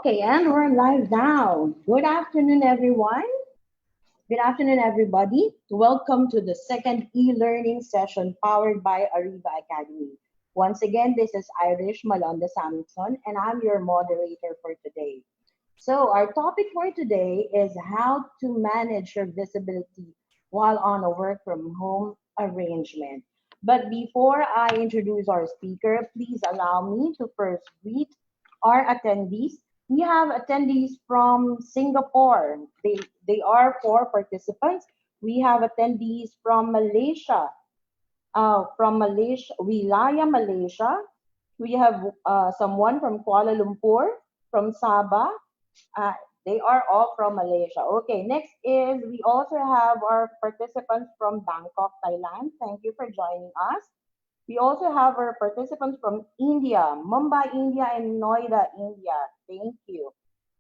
Okay, and we're live now. Good afternoon, everyone. Good afternoon, everybody. Welcome to the second e-learning session powered by Ariva Academy. Once again, this is Irish Malonda Samson, and I'm your moderator for today. So, our topic for today is how to manage your visibility while on a work from home arrangement. But before I introduce our speaker, please allow me to first greet our attendees. We have attendees from Singapore. They are four participants. We have attendees from Malaysia, Wilaya, Malaysia. We have someone from Kuala Lumpur, from Sabah, uh, they are all from Malaysia. Okay, next is we also have our participants from Bangkok, Thailand. Thank you for joining us. We also have our participants from India, Mumbai, India, and Noida, India. Thank you.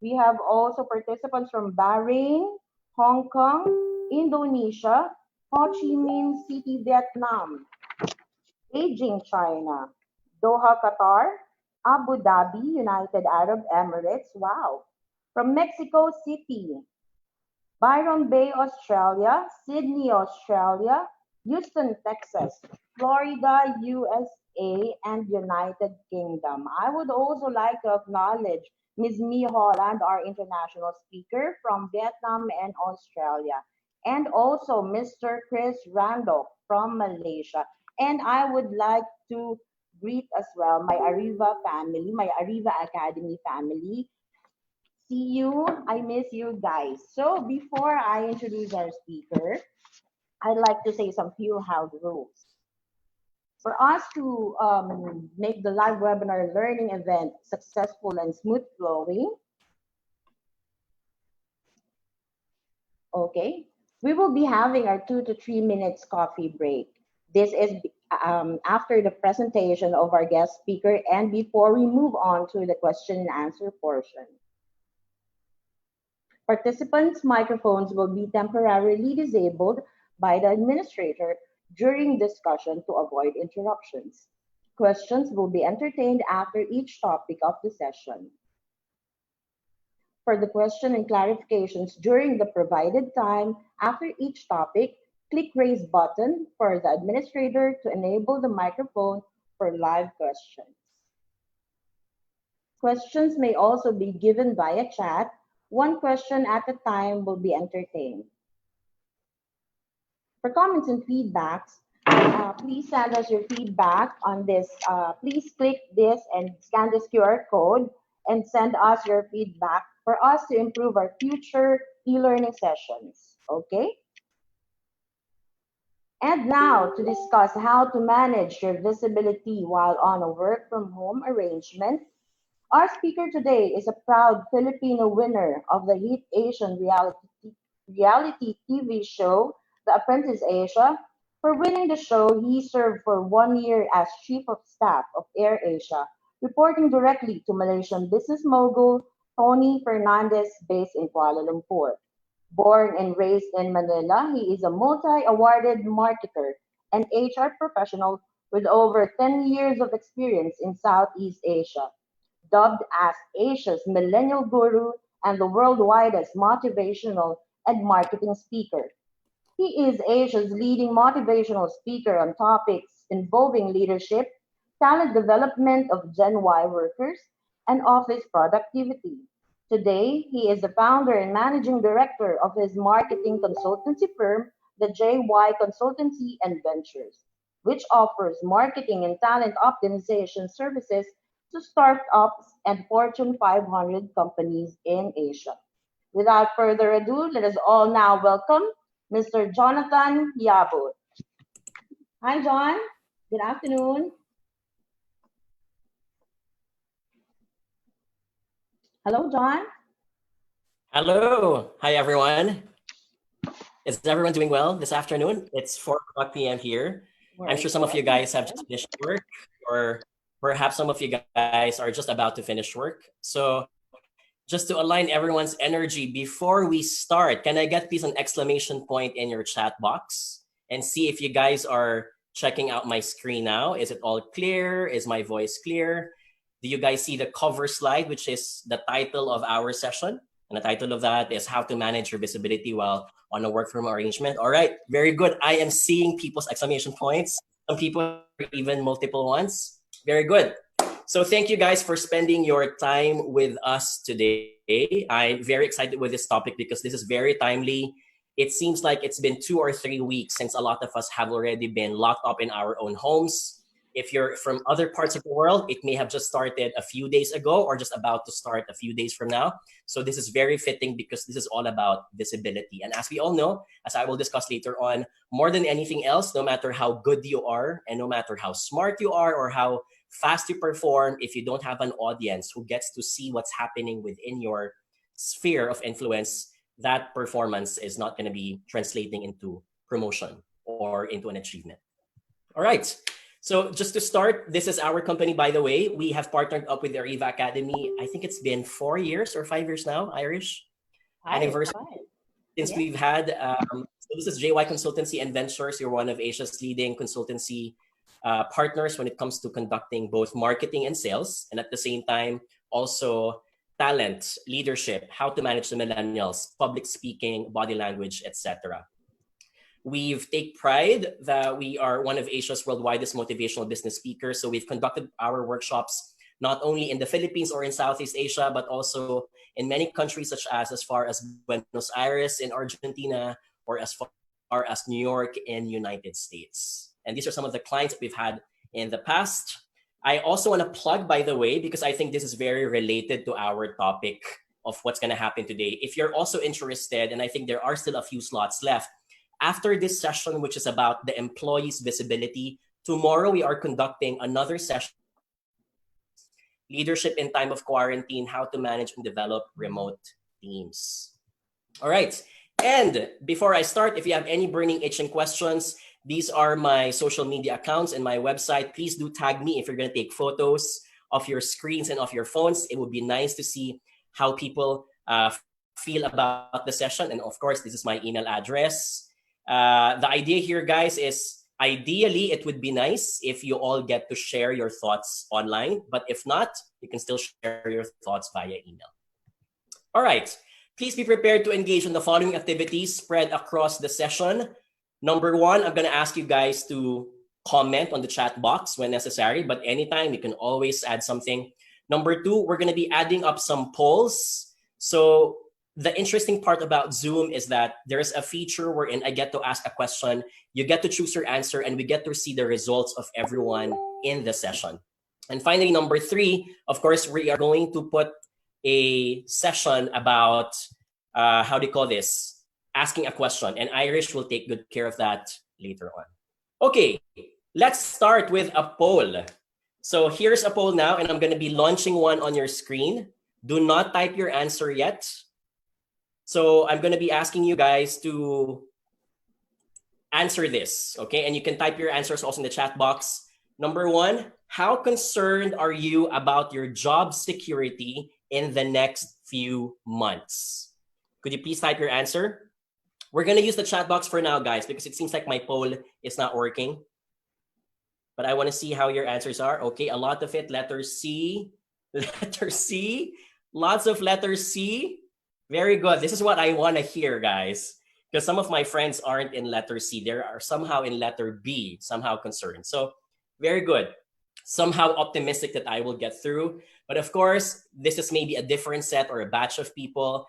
We have also participants from Bahrain, Hong Kong, Indonesia, Ho Chi Minh City, Vietnam, Beijing, China, Doha, Qatar, Abu Dhabi, United Arab Emirates. Wow. From Mexico City, Byron Bay, Australia, Sydney, Australia, Houston, Texas, Florida, USA, and United Kingdom. I would also like to acknowledge Ms. Mi Holland, our international speaker from Vietnam and Australia, and also Mr. Chris Randolph from Malaysia. And I would like to greet as well my Ariva family, my Ariva Academy family. See you. I miss you guys. So before I introduce our speaker, I'd like to say some few house rules. For us to make the live webinar learning event successful and smooth flowing, okay, we will be having our 2 to 3 minutes coffee break. This is after the presentation of our guest speaker and before we move on to the question and answer portion. Participants' microphones will be temporarily disabled by the administrator during discussion to avoid interruptions. Questions will be entertained after each topic of the session. For the question and clarifications during the provided time after each topic, click raise button for the administrator to enable the microphone for live questions. Questions may also be given via chat. One question at a time will be entertained. For comments and feedbacks, please send us your feedback on this. Please click this and scan this QR code and send us your feedback for us to improve our future e-learning sessions. Okay? And now to discuss how to manage your visibility while on a work from home arrangement. Our speaker today is a proud Filipino winner of the hit Asian reality TV show, The Apprentice Asia. For winning the show, he served for 1 year as Chief of Staff of AirAsia, reporting directly to Malaysian business mogul Tony Fernandez based in Kuala Lumpur. Born and raised in Manila, he is a multi-awarded marketer and HR professional with over 10 years of experience in Southeast Asia. Dubbed as Asia's millennial guru and the world's widest motivational and marketing speaker. He is Asia's leading motivational speaker on topics involving leadership, talent development of Gen Y workers, and office productivity. Today, he is the founder and managing director of his marketing consultancy firm, the JY Consultancy and Ventures, which offers marketing and talent optimization services to startups and Fortune 500 companies in Asia. Without further ado, let us all now welcome Mr. Jonathan Yabut. Hi, John. Good afternoon. Hello, John. Hello. Hi, everyone. Is everyone doing well this afternoon? It's 4 o'clock p.m. here. I'm sure some of you guys have just finished work, or perhaps some of you guys are just about to finish work. So just to align everyone's energy before we start, can I get please an exclamation point in your chat box and see if you guys are checking out my screen now? Is it all clear? Is my voice clear? do you guys see the cover slide, which is the title of our session? And the title of that is How to Manage Your Visibility While on a Work From Arrangement. All right, very good. I am seeing people's exclamation points. Some people even multiple ones. Very good. So thank you guys for spending your time with us today. I'm very excited with this topic because this is very timely. It seems like it's been 2 or 3 weeks since a lot of us have already been locked up in our own homes. If you're from other parts of the world, it may have just started a few days ago or just about to start a few days from now. So this is very fitting because this is all about visibility. And as we all know, as I will discuss later on, more than anything else, no matter how good you are and no matter how smart you are or how fast you perform, if you don't have an audience who gets to see what's happening within your sphere of influence, that performance is not going to be translating into promotion or into an achievement. All right. So just to start, this is our company, by the way. We have partnered up with the Ariva Academy. I think it's been 4 years or 5 years now, Irish anniversary since we've had. So this is JY Consultancy and Ventures. You're one of Asia's leading consultancy partners when it comes to conducting both marketing and sales, and at the same time, also talent, leadership, how to manage the millennials, public speaking, body language, etc. We've take pride that we are one of Asia's worldwide motivational business speakers. So we've conducted our workshops not only in the Philippines or in Southeast Asia, but also in many countries such as far as Buenos Aires in Argentina or as far as New York in United States. And these are some of the clients we've had in the past. I also want to plug, by the way, because I think this is very related to our topic of what's going to happen today. If you're also interested, and I think there are still a few slots left, after this session, which is about the employee's visibility, tomorrow we are conducting another session, Leadership in Time of Quarantine, How to Manage and Develop Remote Teams. All right. And before I start, if you have any burning itching questions, these are my social media accounts and my website. Please do tag me if you're going to take photos of your screens and of your phones. It would be nice to see how people feel about the session. And of course, this is my email address. The idea here, guys, is ideally it would be nice if you all get to share your thoughts online. But if not, you can still share your thoughts via email. All right. Please be prepared to engage in the following activities spread across the session. Number 1, I'm going to ask you guys to comment on the chat box when necessary, but anytime you can always add something. Number 2, we're going to be adding up some polls. So the interesting part about Zoom is that there's a feature wherein I get to ask a question, you get to choose your answer, and we get to see the results of everyone in the session. And finally, number 3, of course, we are going to put a session about, how do you call this? Asking a question, and Irish will take good care of that later on. Okay, let's start with a poll. So here's a poll now, and I'm going to be launching one on your screen. Do not type your answer yet. So I'm going to be asking you guys to answer this, okay? And you can type your answers also in the chat box. Number 1, how concerned are you about your job security in the next few months? Could you please type your answer? We're going to use the chat box for now, guys, because it seems like my poll is not working. But I want to see how your answers are. Okay, a lot of it, letter C. Letter C. Lots of letter C. Very good. This is what I want to hear, guys. Because some of my friends aren't in letter C. They are somehow in letter B, somehow concerned. So very good. Somehow optimistic that I will get through. But of course, this is maybe a different set or a batch of people.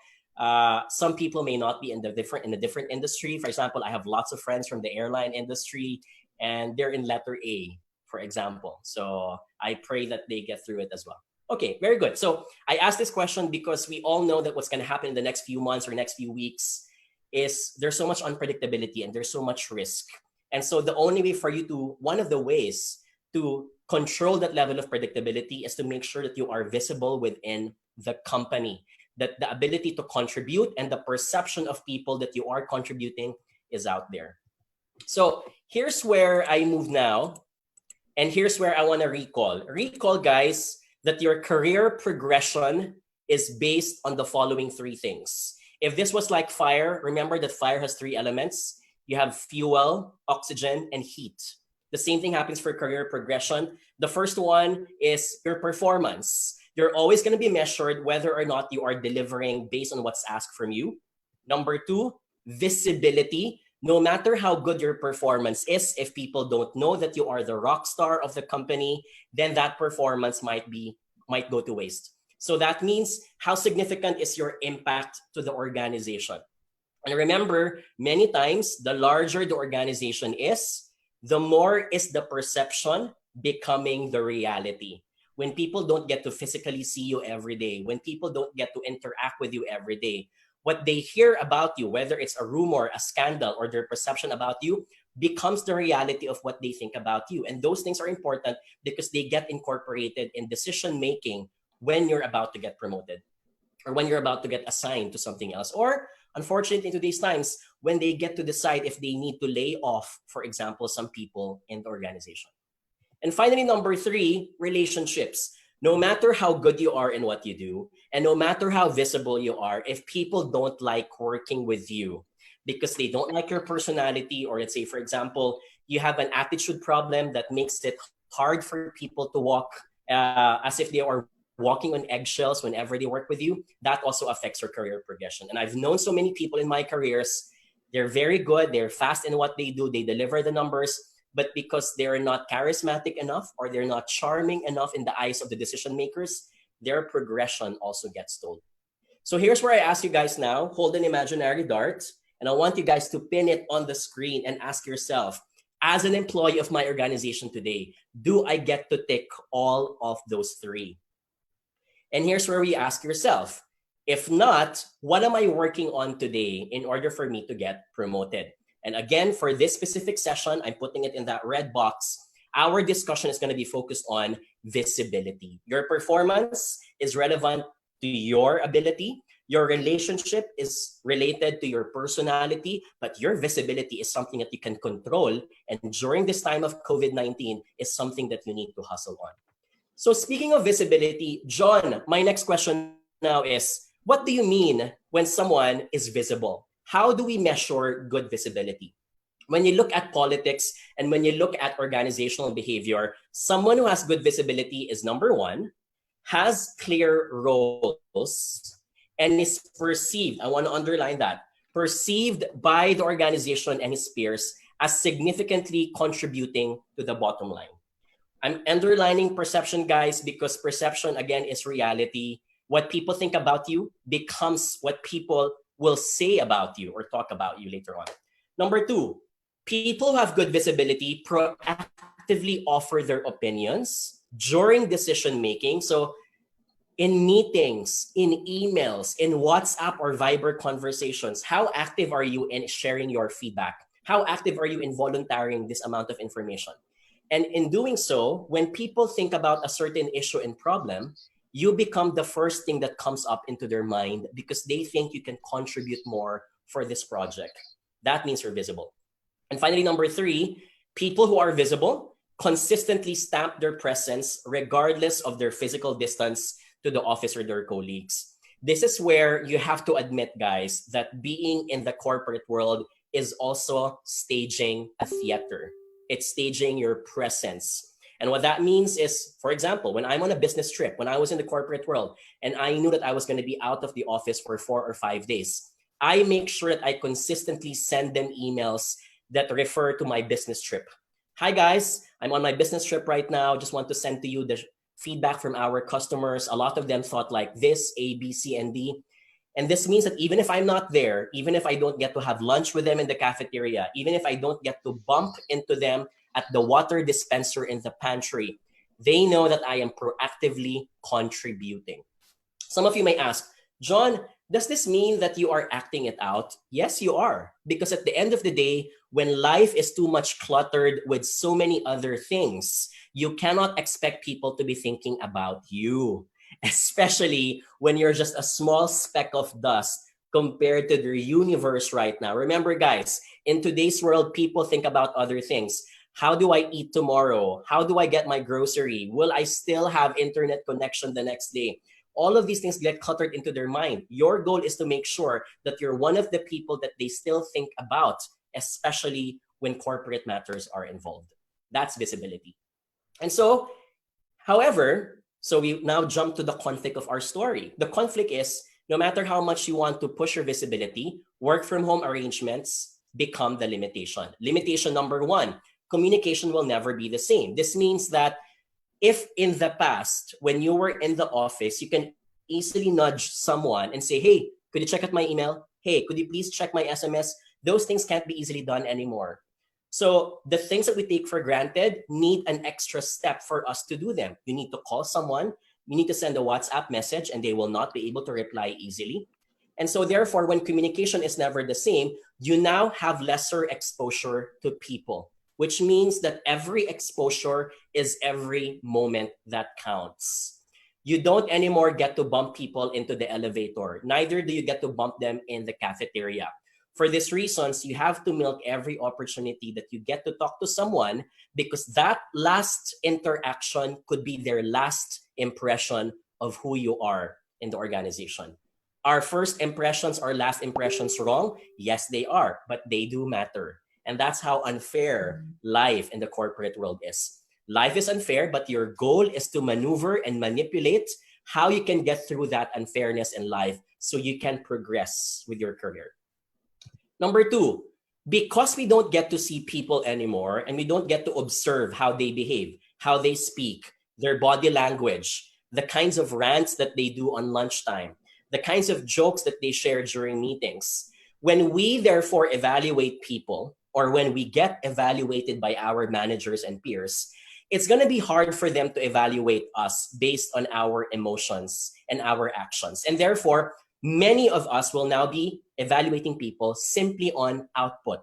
Some people may not be in a different industry. For example, I have lots of friends from the airline industry, and they're in letter A, for example. So I pray that they get through it as well. Okay, very good. So I asked this question because we all know that what's going to happen in the next few months or next few weeks is there's so much unpredictability and there's so much risk. And so the only way for you to, one of the ways to control that level of predictability is to make sure that you are visible within the company, that the ability to contribute and the perception of people that you are contributing is out there. So here's where I move now. And here's where I want to recall. Recall, guys, that your career progression is based on the following 3 things. If this was like fire, remember that fire has 3 elements. You have fuel, oxygen, and heat. The same thing happens for career progression. The first one is your performance. You're always going to be measured whether or not you are delivering based on what's asked from you. Number two, visibility. No matter how good your performance is, if people don't know that you are the rock star of the company, then that performance might go to waste. So that means how significant is your impact to the organization. And remember, many times, the larger the organization is, the more is the perception becoming the reality. When people don't get to physically see you every day, when people don't get to interact with you every day, what they hear about you, whether it's a rumor, a scandal, or their perception about you, becomes the reality of what they think about you. And those things are important because they get incorporated in decision making when you're about to get promoted or when you're about to get assigned to something else. Or unfortunately, in today's times, when they get to decide if they need to lay off, for example, some people in the organization. And finally, number three, relationships. No matter how good you are in what you do, and no matter how visible you are, if people don't like working with you because they don't like your personality, or let's say, for example, you have an attitude problem that makes it hard for people to walk as if they are walking on eggshells whenever they work with you, that also affects your career progression. And I've known so many people in my careers, they're very good, they're fast in what they do, they deliver the numbers, but because they're not charismatic enough or they're not charming enough in the eyes of the decision makers, their progression also gets stalled. So here's where I ask you guys now, hold an imaginary dart, and I want you guys to pin it on the screen and ask yourself, as an employee of my organization today, do I get to tick all of those three? And here's where we ask yourself, if not, what am I working on today in order for me to get promoted? And again, for this specific session, I'm putting it in that red box. Our discussion is going to be focused on visibility. Your performance is relevant to your ability. Your relationship is related to your personality, but your visibility is something that you can control. And during this time of COVID-19 is something that you need to hustle on. So speaking of visibility, John, my next question now is, what do you mean when someone is visible? How do we measure good visibility? When you look at politics and when you look at organizational behavior, someone who has good visibility is number one, has clear roles, and is perceived, I want to underline that, perceived by the organization and his peers as significantly contributing to the bottom line. I'm underlining perception, guys, because perception, again, is reality. What people think about you becomes what people will say about you or talk about you later on. Number two, people who have good visibility proactively offer their opinions during decision making. So in meetings, in emails, in WhatsApp or Viber conversations, how active are you in sharing your feedback? How active are you in volunteering this amount of information? And in doing so, when people think about a certain issue and problem, you become the first thing that comes up into their mind because they think you can contribute more for this project. That means you're visible. And finally, number three, people who are visible consistently stamp their presence regardless of their physical distance to the office or their colleagues. This is where you have to admit, guys, that being in the corporate world is also staging a theater. It's staging your presence. And what that means is, for example, when I'm on a business trip, when I was in the corporate world, and I knew that I was going to be out of the office for 4 or 5 days, I make sure that I consistently send them emails that refer to my business trip. Hi guys, I'm on my business trip right now. Just want to send to you the feedback from our customers. A lot of them thought like this, A, B, C, and D. And this means that even if I'm not there, even if I don't get to have lunch with them in the cafeteria, even if I don't get to bump into them at the water dispenser in the pantry, they know that I am proactively contributing. Some of you may ask, John, does this mean that you are acting it out? Yes, you are. Because at the end of the day, when life is too much cluttered with so many other things, you cannot expect people to be thinking about you, especially when you're just a small speck of dust compared to the universe right now. Remember, guys, in today's world, people think about other things. How do I eat tomorrow? How do I get my grocery? Will I still have internet connection the next day? All of these things get cluttered into their mind. Your goal is to make sure that you're one of the people that they still think about, especially when corporate matters are involved. That's visibility. And so, however, so we now jump to the conflict of our story. The conflict is no matter how much you want to push your visibility, work from home arrangements become the limitation. Limitation number one, communication will never be the same. This means that if in the past, when you were in the office, you can easily nudge someone and say, hey, could you check out my email? Hey, could you please check my SMS? Those things can't be easily done anymore. So the things that we take for granted need an extra step for us to do them. You need to call someone, you need to send a WhatsApp message, and they will not be able to reply easily. And so therefore, when communication is never the same, you now have lesser exposure to people, which means that every exposure is every moment that counts. You don't anymore get to bump people into the elevator. Neither do you get to bump them in the cafeteria. For these reasons, you have to milk every opportunity that you get to talk to someone, because that last interaction could be their last impression of who you are in the organization. Are first impressions or last impressions wrong? Yes, they are, but they do matter. And that's how unfair life in the corporate world is. Life is unfair, but your goal is to maneuver and manipulate how you can get through that unfairness in life so you can progress with your career. Number two, because we don't get to see people anymore and we don't get to observe how they behave, how they speak, their body language, the kinds of rants that they do on lunchtime, the kinds of jokes that they share during meetings. When we therefore evaluate people, or when we get evaluated by our managers and peers, it's going to be hard for them to evaluate us based on our emotions and our actions. And therefore, many of us will now be evaluating people simply on output.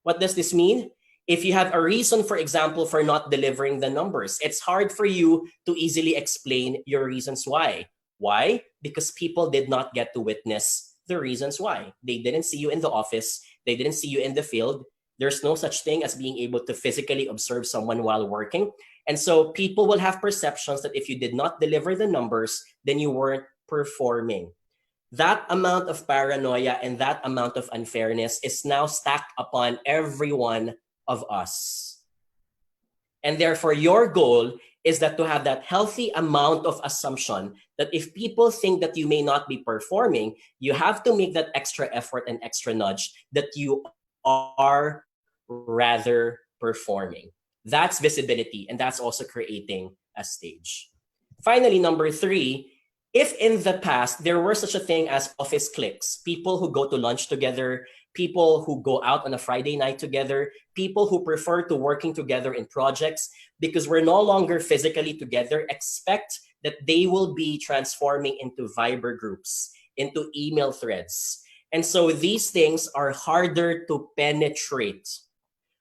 What does this mean? If you have a reason, for example, for not delivering the numbers, it's hard for you to easily explain your reasons why. Why? Because people did not get to witness the reasons why. They didn't see you in the office. They didn't see you in the field. There's no such thing as being able to physically observe someone while working. And so people will have perceptions that if you did not deliver the numbers, then you weren't performing. That amount of paranoia and that amount of unfairness is now stacked upon every one of us. And therefore, your goal is that to have that healthy amount of assumption that if people think that you may not be performing, you have to make that extra effort and extra nudge that you are rather performing. That's visibility, and that's also creating a stage. Finally, number three, if in the past there were such a thing as office cliques, people who go to lunch together, people who go out on a Friday night together, people who prefer to working together in projects, because we're no longer physically together, expect that they will be transforming into Viber groups, into email threads. And so these things are harder to penetrate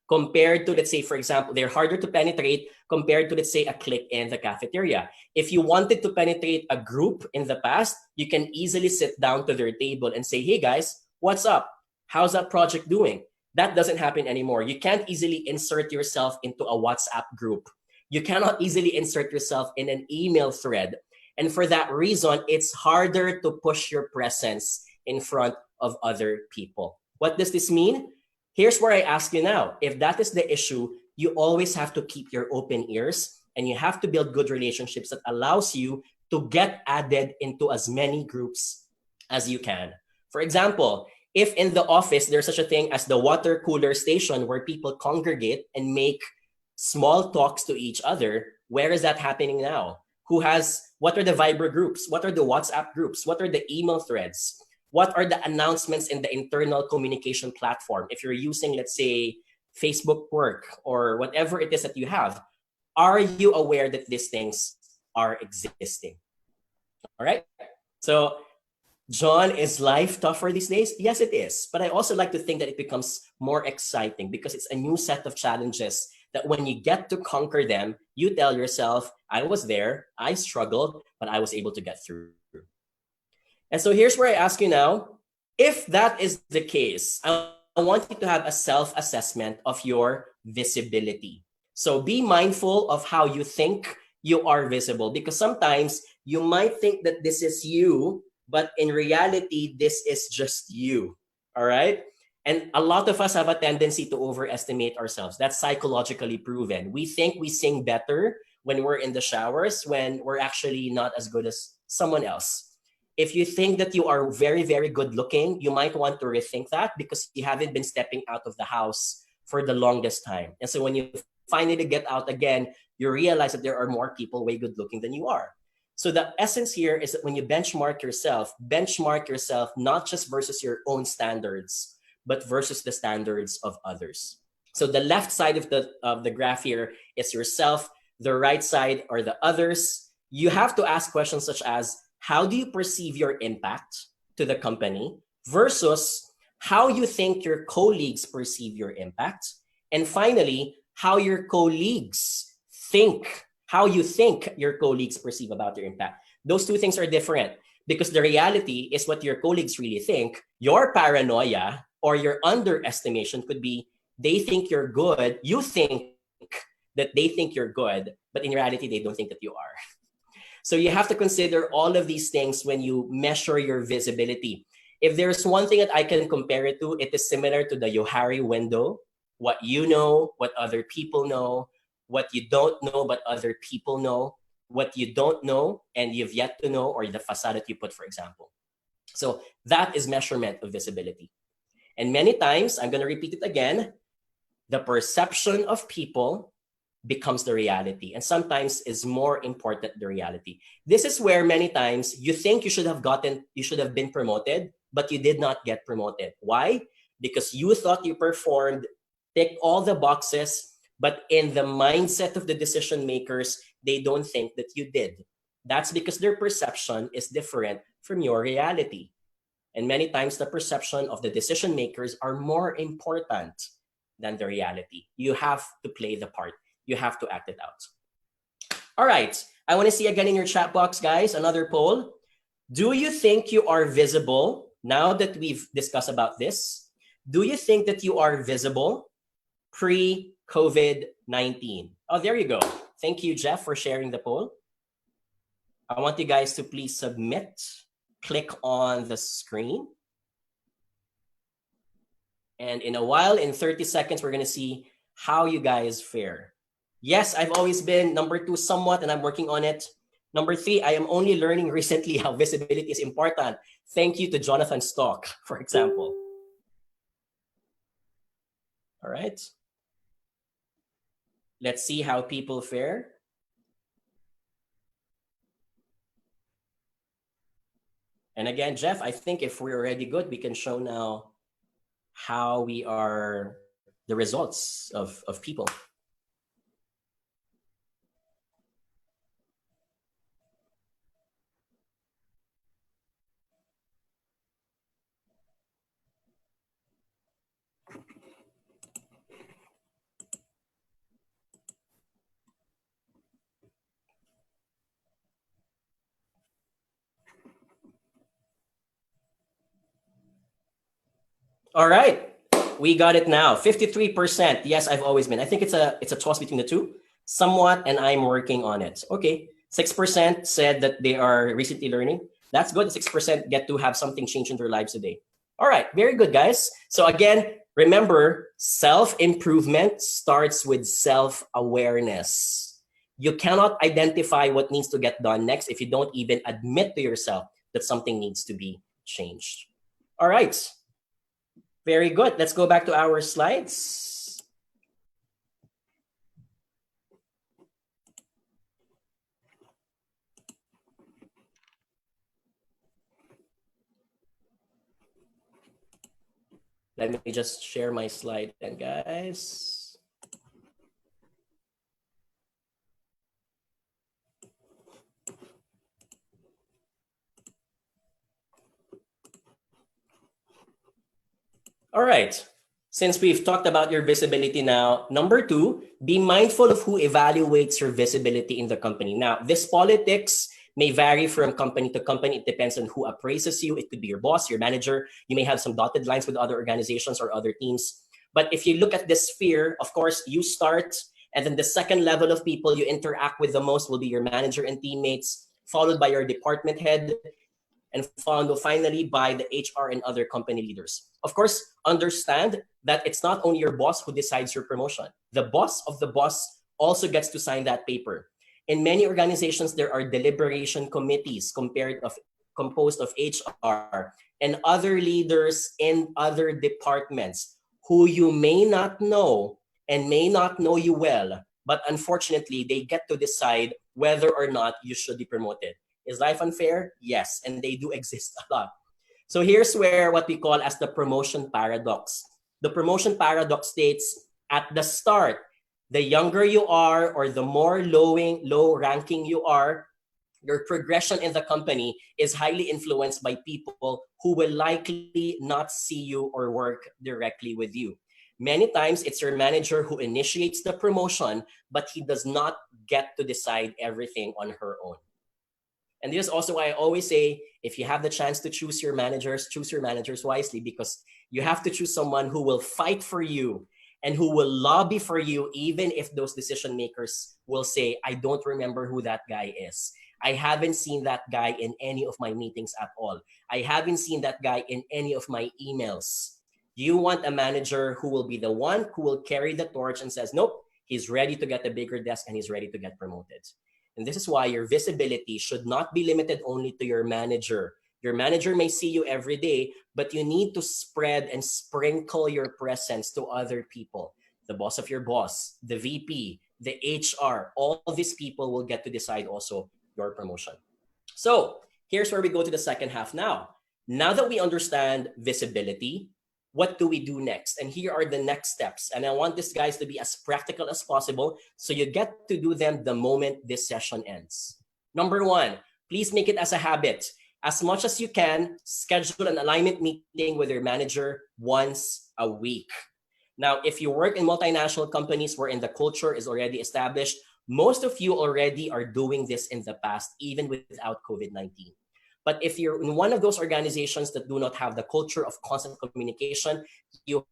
compared to, let's say, for example, they're harder to penetrate compared to, let's say, a clique in the cafeteria. If you wanted to penetrate a group in the past, you can easily sit down to their table and say, hey guys, what's up? How's that project doing? That doesn't happen anymore. You can't easily insert yourself into a WhatsApp group. You cannot easily insert yourself in an email thread. And for that reason, it's harder to push your presence in front of other people. What does this mean? Here's where I ask you now, if that is the issue, you always have to keep your open ears and you have to build good relationships that allows you to get added into as many groups as you can. For example, if in the office there's such a thing as the water cooler station where people congregate and make small talks to each other, where is that happening now? What are the Viber groups? What are the WhatsApp groups? What are the email threads? What are the announcements in the internal communication platform? If you're using, let's say, Facebook Work or whatever it is that you have, are you aware that these things are existing? All right. So, John, is life tougher these days? Yes, it is. But I also like to think that it becomes more exciting because it's a new set of challenges that when you get to conquer them, you tell yourself, I was there, I struggled, but I was able to get through. And so here's where I ask you now, if that is the case, I want you to have a self-assessment of your visibility. So be mindful of how you think you are visible, because sometimes you might think that this is you, but in reality, this is just you. All right? And a lot of us have a tendency to overestimate ourselves. That's psychologically proven. We think we sing better when we're in the showers, when we're actually not as good as someone else. If you think that you are very, very good looking, you might want to rethink that because you haven't been stepping out of the house for the longest time. And so when you finally get out again, you realize that there are more people way good looking than you are. So the essence here is that when you benchmark yourself not just versus your own standards, but versus the standards of others. So the left side of the graph here is yourself, the right side are the others. You have to ask questions such as, how do you perceive your impact to the company versus how you think your colleagues perceive your impact? And finally, how your colleagues think, how you think your colleagues perceive about your impact. Those two things are different because the reality is what your colleagues really think. Your paranoia or your underestimation could be they think you're good, you think that they think you're good, but in reality, they don't think that you are. So you have to consider all of these things when you measure your visibility. If there's one thing that I can compare it to, it is similar to the Johari window. What you know, what other people know, what you don't know, but other people know, what you don't know and you've yet to know, or the facade that you put, for example. So that is measurement of visibility. And many times, I'm going to repeat it again, the perception of people becomes the reality, and sometimes is more important than the reality. This is where many times you think you should have been promoted, but you did not get promoted. Why? Because you thought you performed, tick all the boxes, but in the mindset of the decision makers, they don't think that you did. That's because their perception is different from your reality. And many times the perception of the decision makers are more important than the reality. You have to play the part. You have to act it out. All right. I want to see again in your chat box, guys, another poll. Do you think you are visible now that we've discussed about this? Do you think that you are visible pre-COVID-19? Oh, there you go. Thank you, Jeff, for sharing the poll. I want you guys to please submit. Click on the screen. And in a while, in 30 seconds, we're going to see how you guys fare. Yes, I've always been number 2 somewhat, and I'm working on it. Number 3, I am only learning recently how visibility is important. Thank you to Jonathan Stock, for example. All right. Let's see how people fare. And again, Jeff, I think if we're already good, we can show now how we are, the results of people. All right, we got it now. 53%. Yes, I've always been. I think it's a toss between the two, somewhat, and I'm working on it. Okay, 6% said that they are recently learning. That's good. 6% get to have something change in their lives today. All right, very good, guys. So again, remember, self-improvement starts with self-awareness. You cannot identify what needs to get done next if you don't even admit to yourself that something needs to be changed. All right. Very good. Let's go back to our slides. Let me just share my slide then, guys. All right. Since we've talked about your visibility now, number 2, be mindful of who evaluates your visibility in the company. Now, this politics may vary from company to company. It depends on who appraises you. It could be your boss, your manager. You may have some dotted lines with other organizations or other teams. But if you look at this sphere, of course, you start, and then the second level of people you interact with the most will be your manager and teammates, followed by your department head. and finally by the HR and other company leaders. Of course, understand that it's not only your boss who decides your promotion. The boss of the boss also gets to sign that paper. In many organizations, there are deliberation committees composed of HR and other leaders in other departments who you may not know and may not know you well, but unfortunately, they get to decide whether or not you should be promoted. Is life unfair? Yes, and they do exist a lot. So here's where what we call as the promotion paradox. The promotion paradox states at the start, the younger you are or the more low ranking you are, your progression in the company is highly influenced by people who will likely not see you or work directly with you. Many times it's your manager who initiates the promotion, but he does not get to decide everything on her own. And this is also why I always say, if you have the chance to choose your managers wisely, because you have to choose someone who will fight for you and who will lobby for you, even if those decision makers will say, I don't remember who that guy is. I haven't seen that guy in any of my meetings at all. I haven't seen that guy in any of my emails. You want a manager who will be the one who will carry the torch and says, nope, he's ready to get a bigger desk and he's ready to get promoted. And this is why your visibility should not be limited only to your manager. Your manager may see you every day, but you need to spread and sprinkle your presence to other people. The boss of your boss, the VP, the HR, all of these people will get to decide also your promotion. So here's where we go to the second half now. Now that we understand visibility, what do we do next? And here are the next steps. And I want these guys to be as practical as possible so you get to do them the moment this session ends. Number one, please make it as a habit. As much as you can, schedule an alignment meeting with your manager once a week. Now, if you work in multinational companies wherein the culture is already established, most of you already are doing this in the past, even without COVID-19. But if you're in one of those organizations that do not have the culture of constant communication, you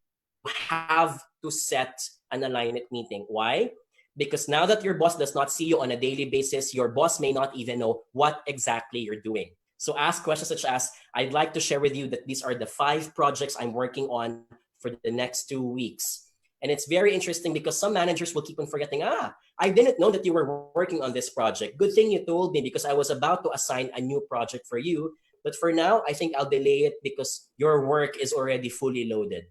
have to set an alignment meeting. Why? Because now that your boss does not see you on a daily basis, your boss may not even know what exactly you're doing. So ask questions such as, I'd like to share with you that these are the 5 projects I'm working on for the next 2 weeks. And it's very interesting because some managers will keep on forgetting, I didn't know that you were working on this project. Good thing you told me because I was about to assign a new project for you. But for now, I think I'll delay it because your work is already fully loaded.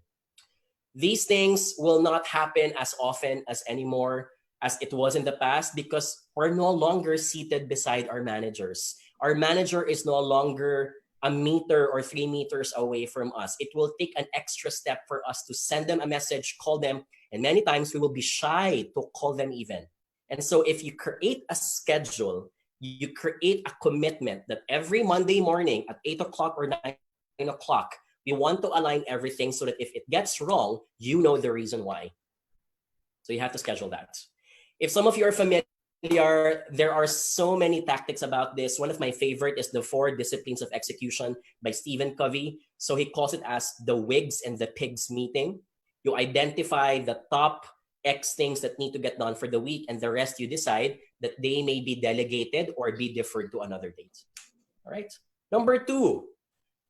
These things will not happen as often as anymore as it was in the past because we're no longer seated beside our managers. Our manager is no longer a meter or 3 meters away from us. It will take an extra step for us to send them a message, call them, and many times we will be shy to call them even. And so if you create a schedule, you create a commitment that every Monday morning at 8 o'clock or 9 o'clock, we want to align everything so that if it gets wrong, you know the reason why. So you have to schedule that. If some of you are familiar, there are so many tactics about this. One of my favorite is the 4 Disciplines of Execution by Stephen Covey. So he calls it as the Whigs and the Pigs meeting. You identify the top X things that need to get done for the week, and the rest you decide that they may be delegated or be deferred to another date. All right. Number 2,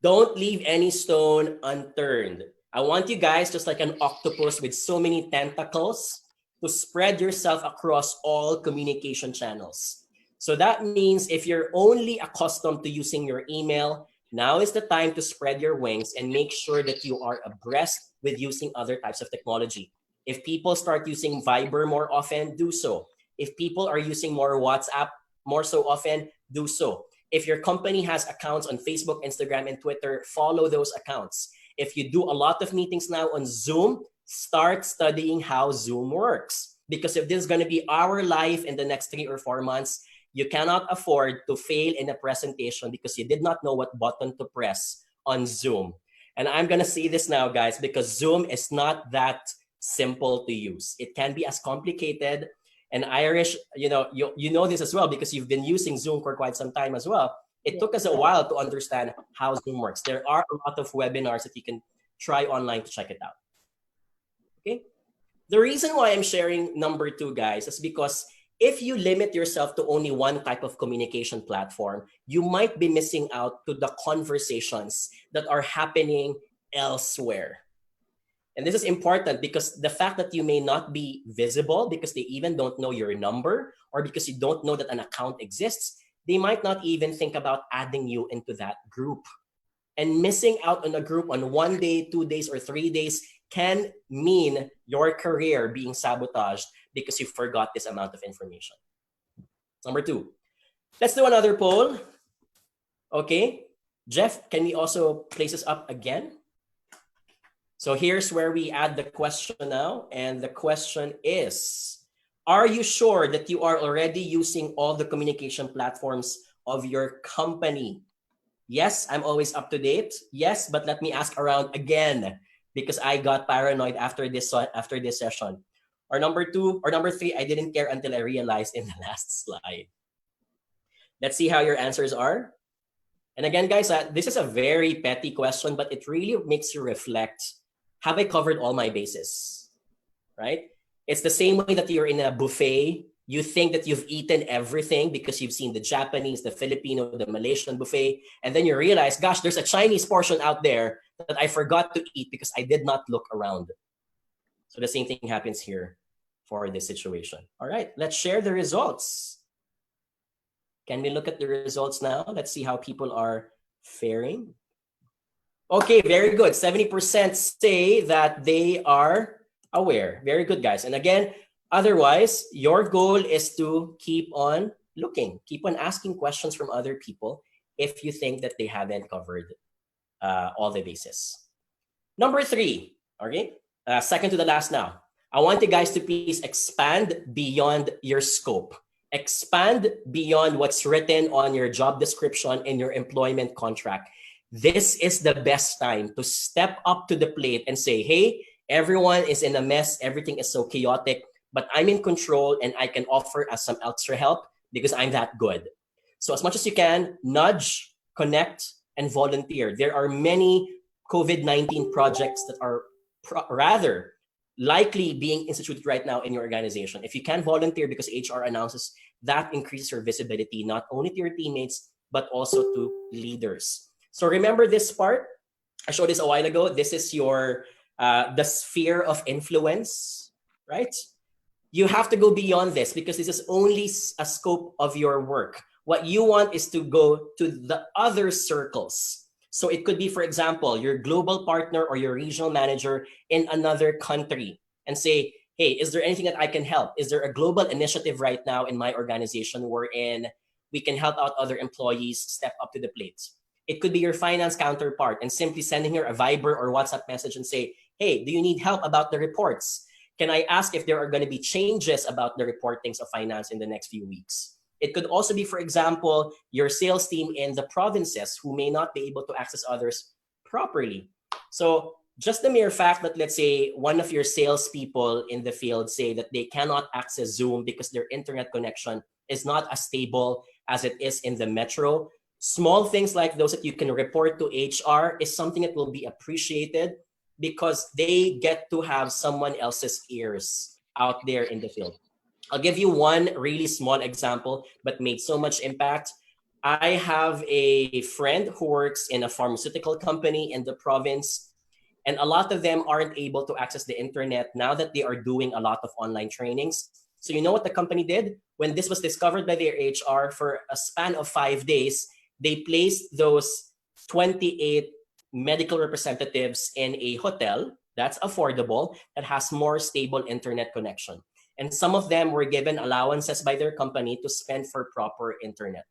don't leave any stone unturned. I want you guys, just like an octopus with so many tentacles, to spread yourself across all communication channels. So that means if you're only accustomed to using your email, now is the time to spread your wings and make sure that you are abreast with using other types of technology. If people start using Viber more often, do so. If people are using more WhatsApp more so often, do so. If your company has accounts on Facebook, Instagram, and Twitter, follow those accounts. If you do a lot of meetings now on Zoom, start studying how Zoom works. Because if this is going to be our life in the next 3 or 4 months, you cannot afford to fail in a presentation because you did not know what button to press on Zoom. And I'm going to say this now, guys, because Zoom is not that simple to use. It can be as complicated. And Irish, you know this as well because you've been using Zoom for quite some time as well. It took us a while to understand how Zoom works. There are a lot of webinars that you can try online to check it out. Okay. The reason why I'm sharing number 2, guys, is because if you limit yourself to only one type of communication platform, you might be missing out to the conversations that are happening elsewhere. And this is important because the fact that you may not be visible because they even don't know your number or because you don't know that an account exists, they might not even think about adding you into that group. And missing out on a group on 1 day, 2 days, or 3 days can mean your career being sabotaged because you forgot this amount of information. Number 2. Let's do another poll. Okay. Jeff, can we also place this up again? So here's where we add the question now. And the question is, are you sure that you are already using all the communication platforms of your company? Yes, I'm always up to date. Yes, but let me ask around again because I got paranoid after this session. Or number 2, or number 3, I didn't care until I realized in the last slide. Let's see how your answers are. And again, guys, this is a very petty question, but it really makes you reflect. Have I covered all my bases? Right? It's the same way that you're in a buffet. You think that you've eaten everything because you've seen the Japanese, the Filipino, the Malaysian buffet. And then you realize, gosh, there's a Chinese portion out there that I forgot to eat because I did not look around. So the same thing happens here for this situation. All right, let's share the results. Can we look at the results now? Let's see how people are faring. Okay, very good. 70% say that they are aware. Very good, guys. And again, otherwise, your goal is to keep on looking, keep on asking questions from other people if you think that they haven't covered all the bases. Number 3, okay, second to the last now. I want you guys to please expand beyond your scope. Expand beyond what's written on your job description and your employment contract. This is the best time to step up to the plate and say, hey, everyone is in a mess. Everything is so chaotic, but I'm in control and I can offer us some extra help because I'm that good. So as much as you can, nudge, connect, and volunteer. There are many COVID-19 projects that are rather likely being instituted right now in your organization. If you can volunteer because HR announces, that increases your visibility, not only to your teammates, but also to leaders. So remember this part. I showed this a while ago. This is your the sphere of influence, right? You have to go beyond this because this is only a scope of your work. What you want is to go to the other circles. So it could be, for example, your global partner or your regional manager in another country and say, hey, is there anything that I can help? Is there a global initiative right now in my organization wherein we can help out other employees step up to the plate? It could be your finance counterpart and simply sending her a Viber or WhatsApp message and say, hey, do you need help about the reports? Can I ask if there are going to be changes about the reportings of finance in the next few weeks? It could also be, for example, your sales team in the provinces who may not be able to access others properly. So just the mere fact that, let's say, one of your salespeople in the field say that they cannot access Zoom because their internet connection is not as stable as it is in the metro. Small things like those that you can report to HR is something that will be appreciated because they get to have someone else's ears out there in the field. I'll give you one really small example, but made so much impact. I have a friend who works in a pharmaceutical company in the province, and a lot of them aren't able to access the internet now that they are doing a lot of online trainings. So you know what the company did? When this was discovered by their HR, for a span of 5 days, they placed those 28 medical representatives in a hotel that's affordable, that has more stable internet connection. And some of them were given allowances by their company to spend for proper internet.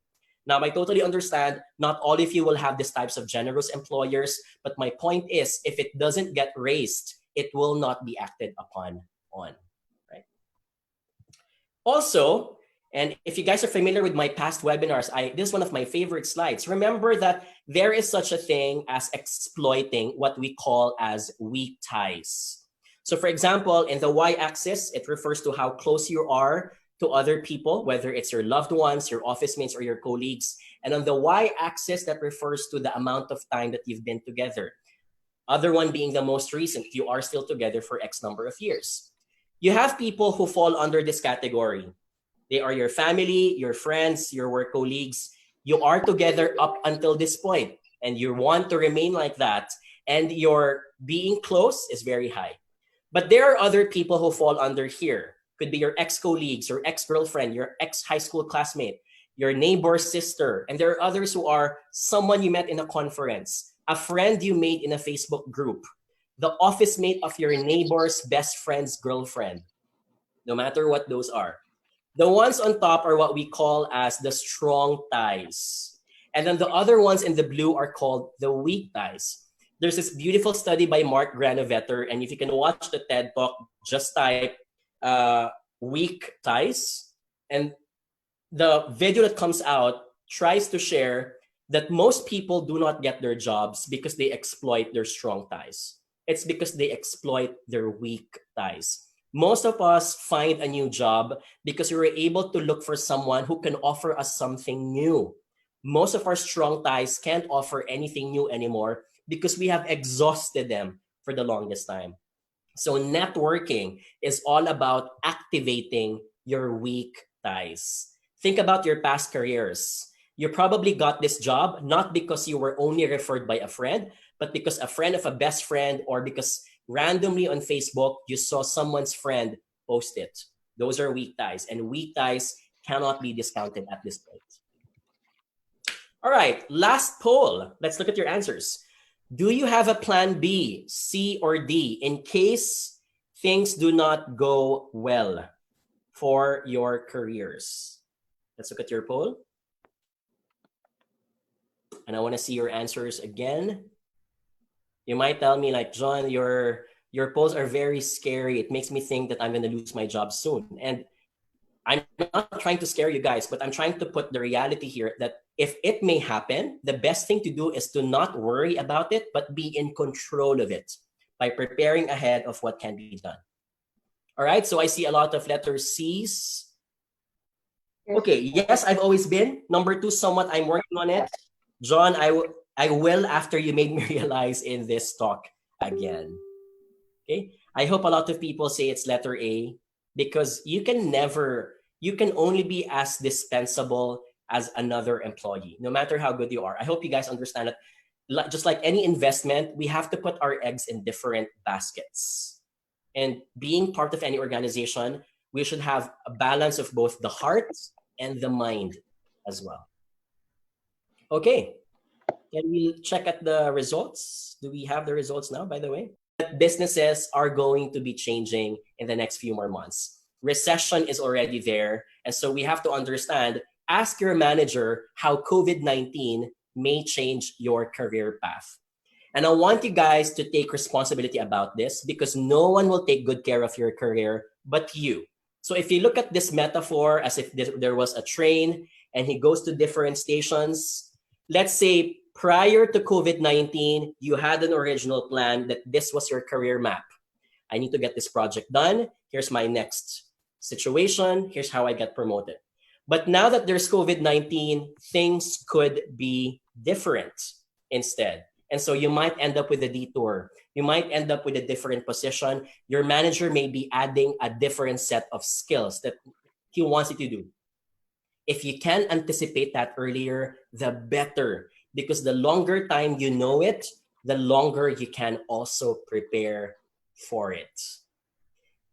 Now, I totally understand not all of you will have these types of generous employers, but my point is, if it doesn't get raised, it will not be acted upon on, right? Also, and if you guys are familiar with my past webinars, this is one of my favorite slides. Remember that there is such a thing as exploiting what we call as weak ties. So for example, in the y-axis, it refers to how close you are to other people, whether it's your loved ones, your office mates, or your colleagues. And on the y-axis, that refers to the amount of time that you've been together. Other one being the most recent, you are still together for X number of years. You have people who fall under this category. They are your family, your friends, your work colleagues. You are together up until this point, and you want to remain like that, and your being close is very high. But there are other people who fall under here. Could be your ex-colleagues, your ex-girlfriend, your ex-high school classmate, your neighbor's sister, and there are others who are someone you met in a conference, a friend you made in a Facebook group, the office mate of your neighbor's best friend's girlfriend, no matter what those are. The ones on top are what we call as the strong ties. And then the other ones in the blue are called the weak ties. There's this beautiful study by Mark Granovetter, and if you can watch the TED Talk, just type weak ties. And the video that comes out tries to share that most people do not get their jobs because they exploit their strong ties. It's because they exploit their weak ties. Most of us find a new job because we were able to look for someone who can offer us something new. Most of our strong ties can't offer anything new anymore because we have exhausted them for the longest time. So networking is all about activating your weak ties. Think about your past careers. You probably got this job not because you were only referred by a friend, but because a friend of a best friend, or because randomly on Facebook you saw someone's friend post it. Those are weak ties, and weak ties cannot be discounted at this point. All right, last poll. Let's look at your answers. Do you have a plan B, C, or D in case things do not go well for your careers? Let's look at your poll. And I want to see your answers again. You might tell me like, John, your polls are very scary. It makes me think that I'm going to lose my job soon. And I'm not trying to scare you guys, but I'm trying to put the reality here that if it may happen, the best thing to do is to not worry about it, but be in control of it by preparing ahead of what can be done. All right, so I see a lot of letter C's. Okay, yes, I've always been. Number 2, somewhat I'm working on it. John, I will after you made me realize in this talk again. Okay, I hope a lot of people say it's letter A, because you can only be as dispensable as another employee, no matter how good you are. I hope you guys understand that. Just like any investment, we have to put our eggs in different baskets. And being part of any organization, we should have a balance of both the heart and the mind as well. Okay, can we check at the results? Do we have the results now, by the way? Businesses are going to be changing in the next few more months. Recession is already there. And so we have to understand, ask your manager how COVID-19 may change your career path. And I want you guys to take responsibility about this, because no one will take good care of your career but you. So if you look at this metaphor as if there was a train and he goes to different stations, let's say prior to COVID-19, you had an original plan that this was your career map. I need to get this project done. Here's my next situation. Here's how I get promoted. But now that there's COVID-19, things could be different instead. And so you might end up with a detour. You might end up with a different position. Your manager may be adding a different set of skills that he wants you to do. If you can anticipate that earlier, the better. Because the longer time you know it, the longer you can also prepare for it.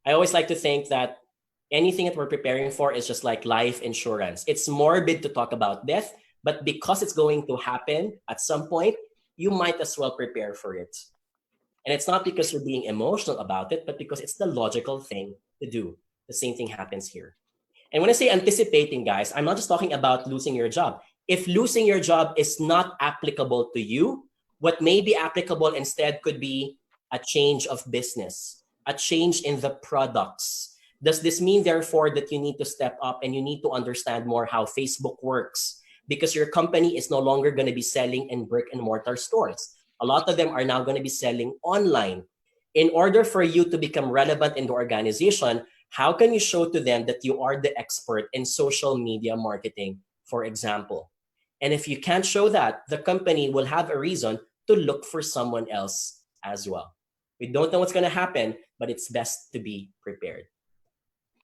I always like to think that anything that we're preparing for is just like life insurance. It's morbid to talk about death, but because it's going to happen at some point, you might as well prepare for it. And it's not because you're being emotional about it, but because it's the logical thing to do. The same thing happens here. And when I say anticipating, guys, I'm not just talking about losing your job. If losing your job is not applicable to you, what may be applicable instead could be a change of business, a change in the products. Does this mean, therefore, that you need to step up and you need to understand more how Facebook works? Because your company is no longer going to be selling in brick and mortar stores. A lot of them are now going to be selling online. In order for you to become relevant in the organization, how can you show to them that you are the expert in social media marketing, for example? And if you can't show that, the company will have a reason to look for someone else as well. We don't know what's going to happen, but it's best to be prepared.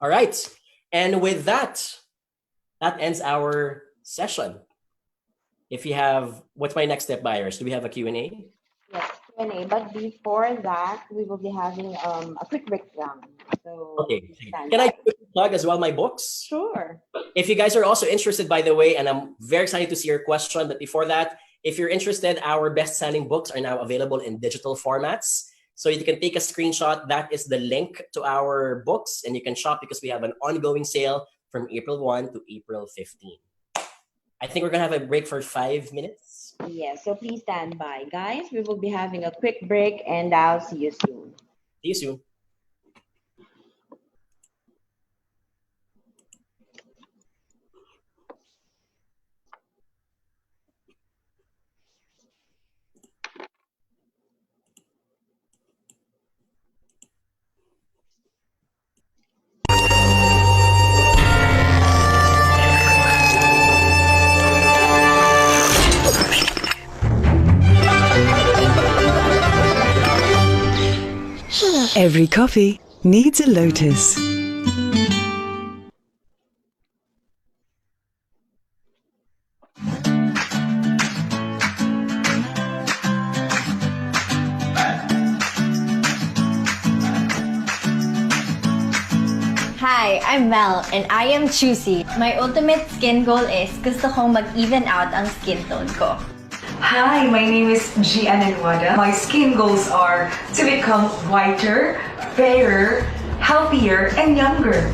All right. And with that, that ends our session. If you have, what's my next step, buyers? Do we have a Q&A? Yes, Q&A. But before that, we will be having a quick breakdown. So Okay. Can I plug as well my books? Sure. If you guys are also interested, by the way, and I'm very excited to see your question, but before that, if you're interested, our best-selling books are now available in digital formats. So you can take a screenshot. That is the link to our books, and you can shop because we have an ongoing sale from April 1 to April 15. I think we're going to have a break for 5 minutes. Yes, so please stand by. Guys, we will be having a quick break, and I'll see you soon. See you soon. Every coffee needs a lotus. Hi, I'm Mel and I am choosy. My ultimate skin goal is gusto kong mag-even out ang skin tone ko. Hi, my name is Gian Anwada. My skin goals are to become whiter, fairer, healthier, and younger.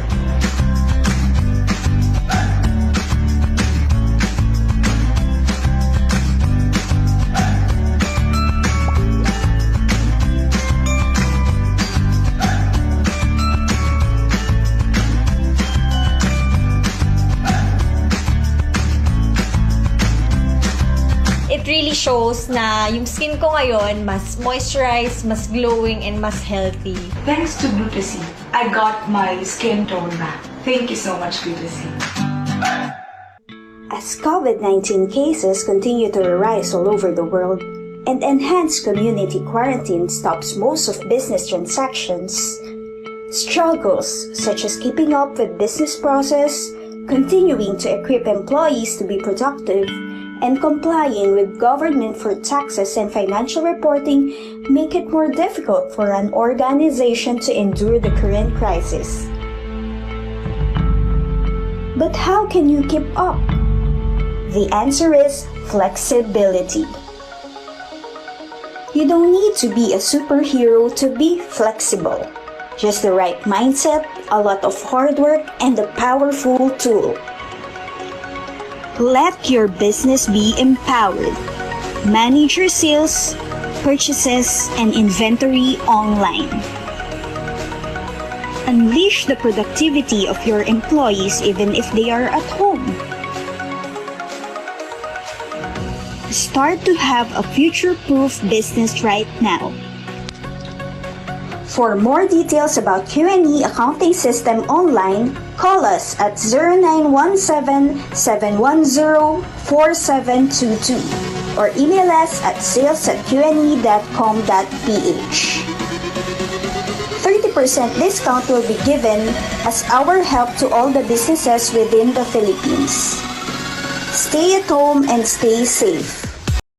It really shows na yung skin ko ngayon mas moisturized, mas glowing, and mas healthy. Thanks to Glutasine, I got my skin tone back. Thank you so much, Glutasine. As COVID-19 cases continue to rise all over the world and enhanced community quarantine stops most of business transactions, struggles such as keeping up with business process, continuing to equip employees to be productive, and complying with government for taxes and financial reporting make it more difficult for an organization to endure the current crisis. But how can you keep up? The answer is flexibility. You don't need to be a superhero to be flexible. Just the right mindset, a lot of hard work, and a powerful tool. Let your business be empowered. Manage your sales, purchases, and inventory online. Unleash the productivity of your employees even if they are at home. Start to have a future-proof business right now. For more details about Q&E accounting system online, call us at 0917-710-4722 or email us at sales@qne.com.ph. 30% discount will be given as our help to all the businesses within the Philippines. Stay at home and stay safe.